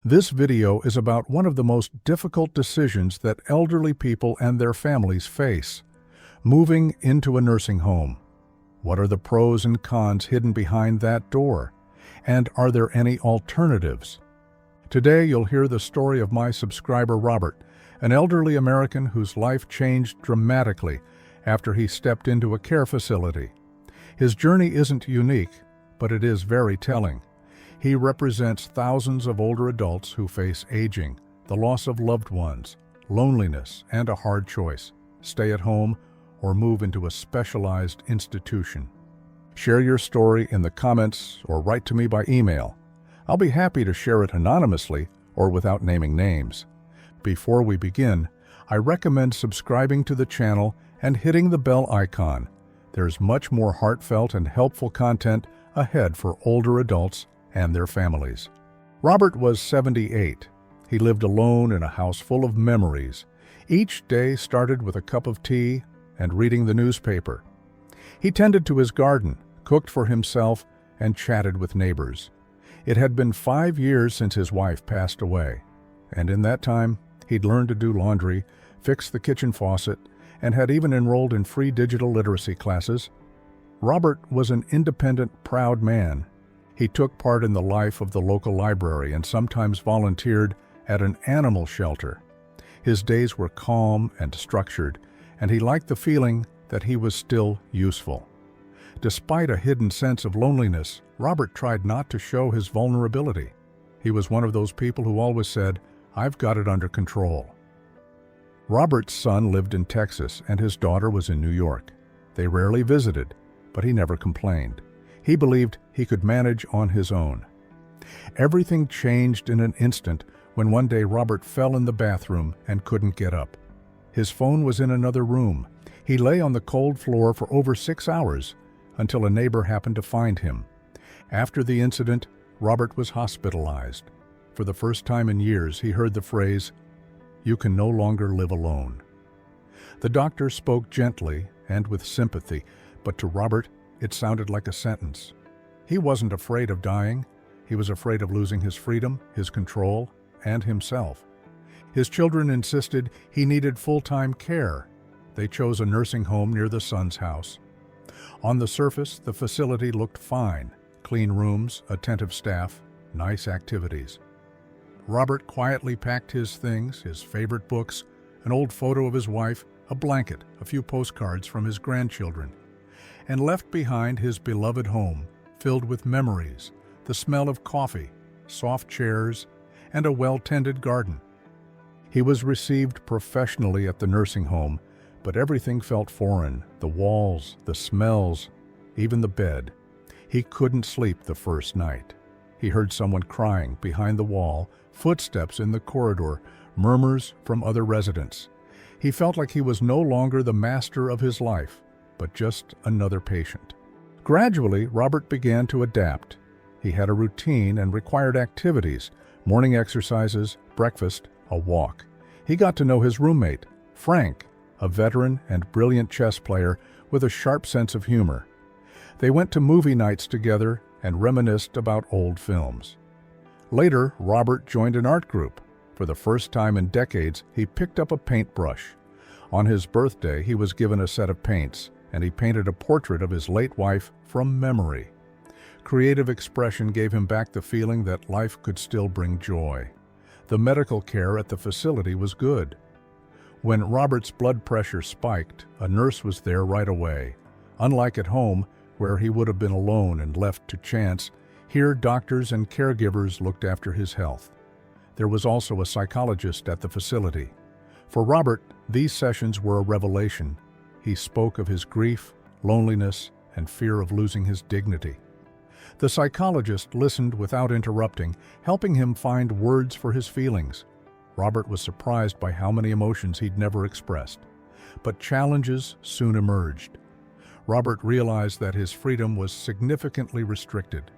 This video is about one of the most difficult decisions that elderly people and their families face: moving into a nursing home. What are the pros and cons hidden behind that door? And are there any alternatives? Today you'll hear the story of my subscriber Robert, an elderly American whose life changed dramatically after he stepped into a care facility. His journey isn't unique, but it is very telling. He represents thousands of older adults who face aging, the loss of loved ones, loneliness, and a hard choice: stay at home or move into a specialized institution. Share your story in the comments or write to me by email. I'll be happy to share it anonymously or without naming names. Before we begin, I recommend subscribing to the channel and hitting the bell icon. There's much more heartfelt and helpful content ahead for older adults and their families. Robert was 78. He lived alone in a house full of memories. Each day started with a cup of tea and reading the newspaper. He tended to his garden, cooked for himself, and chatted with neighbors. It had been 5 years since his wife passed away, and in that time, he'd learned to do laundry, fix the kitchen faucet, and had even enrolled in free digital literacy classes. Robert was an independent, proud man. He took part in the life of the local library and sometimes volunteered at an animal shelter. His days were calm and structured, and he liked the feeling that he was still useful. Despite a hidden sense of loneliness, Robert tried not to show his vulnerability. He was one of those people who always said, "I've got it under control." Robert's son lived in Texas and his daughter was in New York. They rarely visited, but he never complained. He believed he could manage on his own. Everything changed in an instant when one day Robert fell in the bathroom and couldn't get up. His phone was in another room. He lay on the cold floor for over 6 hours until a neighbor happened to find him. After the incident, Robert was hospitalized. For the first time in years, he heard the phrase, "You can no longer live alone." The doctor spoke gently and with sympathy, but to Robert, it sounded like a sentence. He wasn't afraid of dying. He was afraid of losing his freedom, his control, and himself. His children insisted he needed full-time care. They chose a nursing home near the son's house. On the surface, the facility looked fine: clean rooms, attentive staff, nice activities. Robert quietly packed his things, his favorite books, an old photo of his wife, a blanket, a few postcards from his grandchildren, and left behind his beloved home, filled with memories, the smell of coffee, soft chairs, and a well-tended garden. He was received professionally at the nursing home, but everything felt foreign: the walls, the smells, even the bed. He couldn't sleep the first night. He heard someone crying behind the wall, footsteps in the corridor, murmurs from other residents. He felt like he was no longer the master of his life, but just another patient. Gradually, Robert began to adapt. He had a routine and required activities: morning exercises, breakfast, a walk. He got to know his roommate, Frank, a veteran and brilliant chess player with a sharp sense of humor. They went to movie nights together and reminisced about old films. Later, Robert joined an art group. For the first time in decades, he picked up a paintbrush. On his birthday, he was given a set of paints, and he painted a portrait of his late wife from memory. Creative expression gave him back the feeling that life could still bring joy. The medical care at the facility was good. When Robert's blood pressure spiked, a nurse was there right away. Unlike at home, where he would have been alone and left to chance, here doctors and caregivers looked after his health. There was also a psychologist at the facility. For Robert, these sessions were a revelation. He spoke of his grief, loneliness, and fear of losing his dignity. The psychologist listened without interrupting, helping him find words for his feelings. Robert was surprised by how many emotions he'd never expressed. But challenges soon emerged. Robert realized that his freedom was significantly restricted.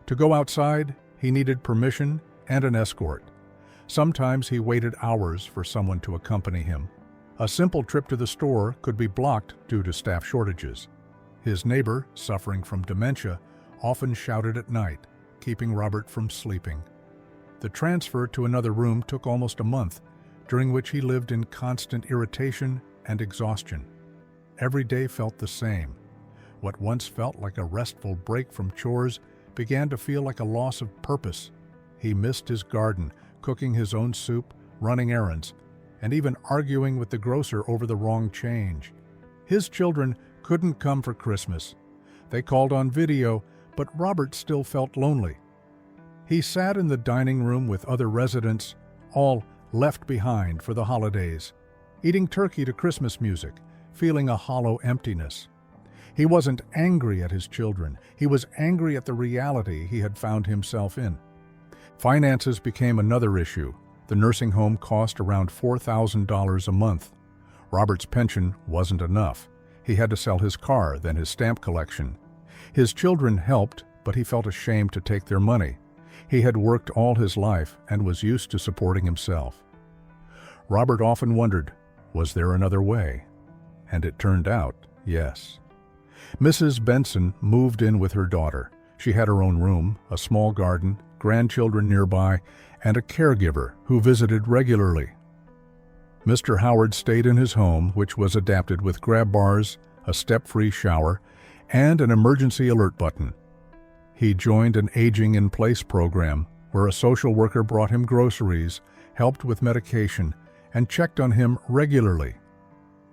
To go outside, he needed permission and an escort. Sometimes he waited hours for someone to accompany him. A simple trip to the store could be blocked due to staff shortages. His neighbor, suffering from dementia, often shouted at night, keeping Robert from sleeping. The transfer to another room took almost a month, during which he lived in constant irritation and exhaustion. Every day felt the same. What once felt like a restful break from chores began to feel like a loss of purpose. He missed his garden, cooking his own soup, running errands, and even arguing with the grocer over the wrong change. His children couldn't come for Christmas. They called on video, but Robert still felt lonely. He sat in the dining room with other residents, all left behind for the holidays, eating turkey to Christmas music, feeling a hollow emptiness. He wasn't angry at his children. He was angry at the reality he had found himself in. Finances became another issue. The nursing home cost around $4,000 a month. Robert's pension wasn't enough. He had to sell his car, then his stamp collection. His children helped, but he felt ashamed to take their money. He had worked all his life and was used to supporting himself. Robert often wondered, was there another way? And it turned out, yes. Mrs. Benson moved in with her daughter. She had her own room, a small garden, grandchildren nearby, and a caregiver who visited regularly. Mr. Howard stayed in his home, which was adapted with grab bars, a step-free shower, and an emergency alert button. He joined an aging-in-place program where a social worker brought him groceries, helped with medication, and checked on him regularly.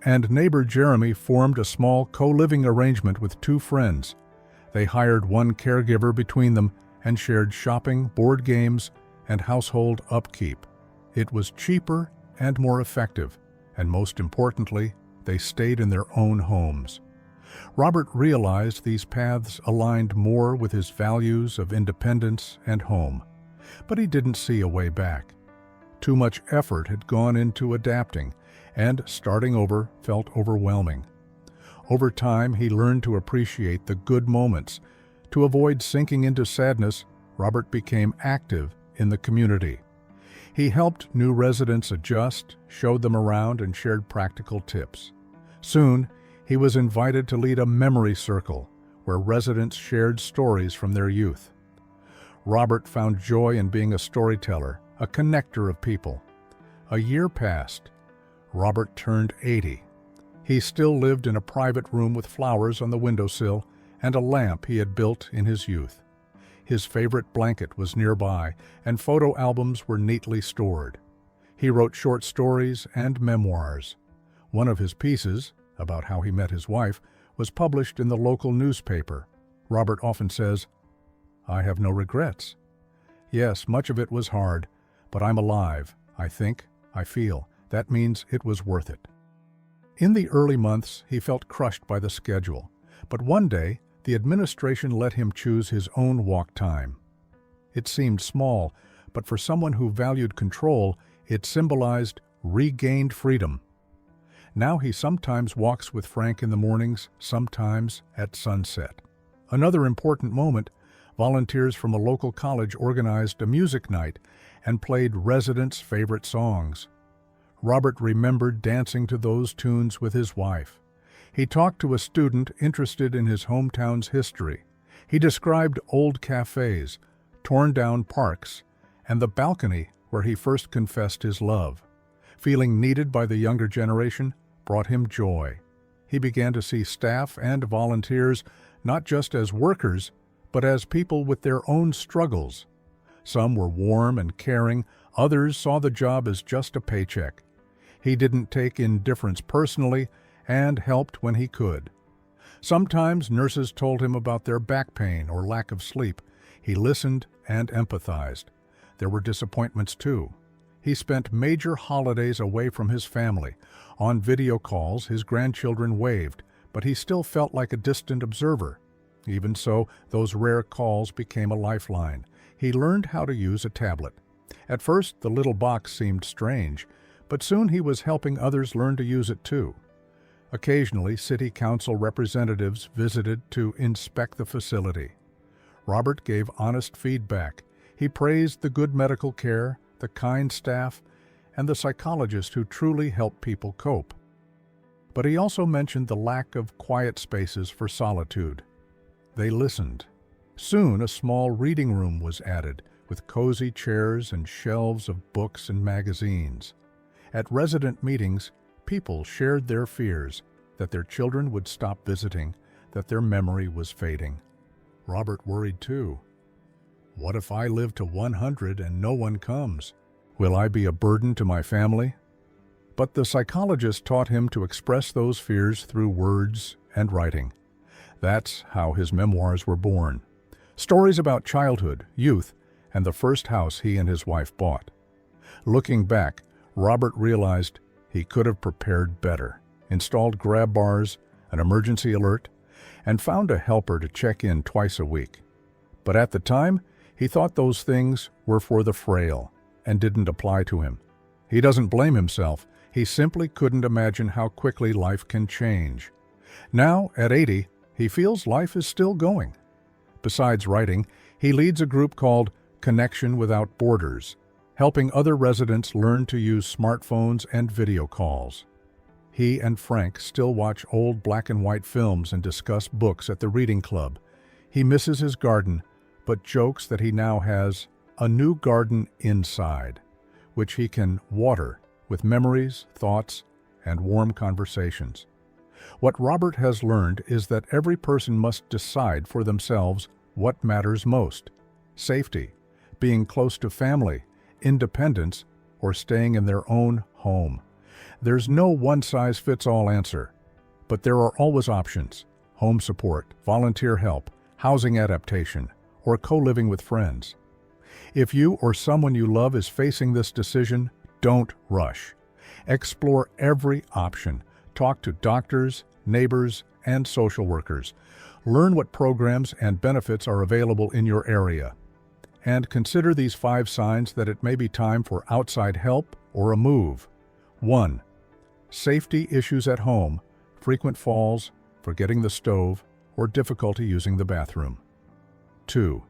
And neighbor Jeremy formed a small co-living arrangement with two friends. They hired one caregiver between them and shared shopping, board games, and household upkeep. It was cheaper and more effective, and most importantly, they stayed in their own homes. Robert realized these paths aligned more with his values of independence and home, but he didn't see a way back. Too much effort had gone into adapting, and starting over felt overwhelming. Over time, he learned to appreciate the good moments. To avoid sinking into sadness, Robert became active in the community. He helped new residents adjust, showed them around, and shared practical tips. Soon, he was invited to lead a memory circle where residents shared stories from their youth. Robert found joy in being a storyteller, a connector of people. A year passed. Robert turned 80. He still lived in a private room with flowers on the windowsill and a lamp he had built in his youth. His favorite blanket was nearby, and photo albums were neatly stored. He wrote short stories and memoirs. One of his pieces, about how he met his wife, was published in the local newspaper. Robert often says, "I have no regrets. Yes, much of it was hard, but I'm alive. I think, I feel. That means it was worth it." In the early months, he felt crushed by the schedule, but one day, the administration let him choose his own walk time. It seemed small, but for someone who valued control, it symbolized regained freedom. Now he sometimes walks with Frank in the mornings, sometimes at sunset. Another important moment, volunteers from a local college organized a music night and played residents' favorite songs. Robert remembered dancing to those tunes with his wife. He talked to a student interested in his hometown's history. He described old cafes, torn-down parks, and the balcony where he first confessed his love. Feeling needed by the younger generation brought him joy. He began to see staff and volunteers not just as workers, but as people with their own struggles. Some were warm and caring, others saw the job as just a paycheck. He didn't take indifference personally and helped when he could. Sometimes nurses told him about their back pain or lack of sleep. He listened and empathized. There were disappointments too. He spent major holidays away from his family. On video calls, his grandchildren waved, but he still felt like a distant observer. Even so, those rare calls became a lifeline. He learned how to use a tablet. At first, the little box seemed strange, but soon he was helping others learn to use it too. Occasionally, city council representatives visited to inspect the facility. Robert gave honest feedback. He praised the good medical care, the kind staff, and the psychologist who truly help people cope. But he also mentioned the lack of quiet spaces for solitude. They listened. Soon a small reading room was added, with cozy chairs and shelves of books and magazines. At resident meetings, people shared their fears that their children would stop visiting, that their memory was fading. Robert worried too. What if I live to 100 and no one comes? Will I be a burden to my family? But the psychologist taught him to express those fears through words and writing. That's how his memoirs were born. Stories about childhood, youth, and the first house he and his wife bought. Looking back, Robert realized he could have prepared better, installed grab bars, an emergency alert, and found a helper to check in twice a week. But at the time, he thought those things were for the frail and didn't apply to him. He doesn't blame himself. He simply couldn't imagine how quickly life can change. Now, at 80, he feels life is still going. Besides writing, he leads a group called Connection Without Borders, helping other residents learn to use smartphones and video calls. He and Frank still watch old black and white films and discuss books at the reading club. He misses his garden, but jokes that he now has a new garden inside, which he can water with memories, thoughts, and warm conversations. What Robert has learned is that every person must decide for themselves what matters most: safety, being close to family, independence, or staying in their own home. There's no one-size-fits-all answer, but there are always options: home support, volunteer help, housing adaptation, or co-living with friends. If you or someone you love is facing this decision, don't rush. Explore every option. Talk to doctors, neighbors, and social workers. Learn what programs and benefits are available in your area. And consider these 5 signs that it may be time for outside help or a move. 1. Safety issues at home, frequent falls, forgetting the stove, or difficulty using the bathroom. 2.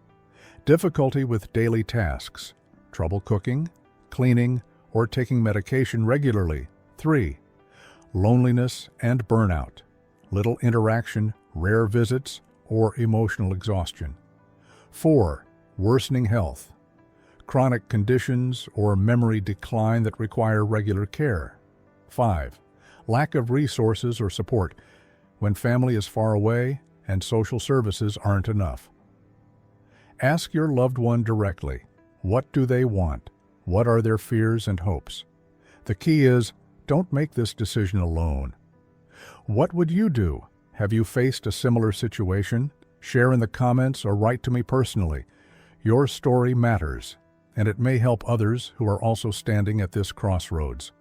Difficulty with daily tasks, trouble cooking, cleaning, or taking medication regularly. 3. Loneliness and burnout, little interaction, rare visits, or emotional exhaustion. 4. Worsening health, chronic conditions or memory decline that require regular care. 5. Lack of resources or support, when family is far away and social services aren't enough. Ask your loved one directly. What do they want? What are their fears and hopes? The key is, don't make this decision alone. What would you do? Have you faced a similar situation? Share in the comments or write to me personally. Your story matters, and it may help others who are also standing at this crossroads.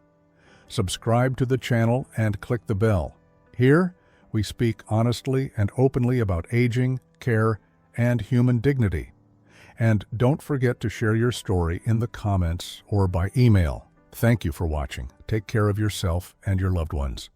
Subscribe to the channel and click the bell. Here, we speak honestly and openly about aging, care, and human dignity. And don't forget to share your story in the comments or by email. Thank you for watching. Take care of yourself and your loved ones.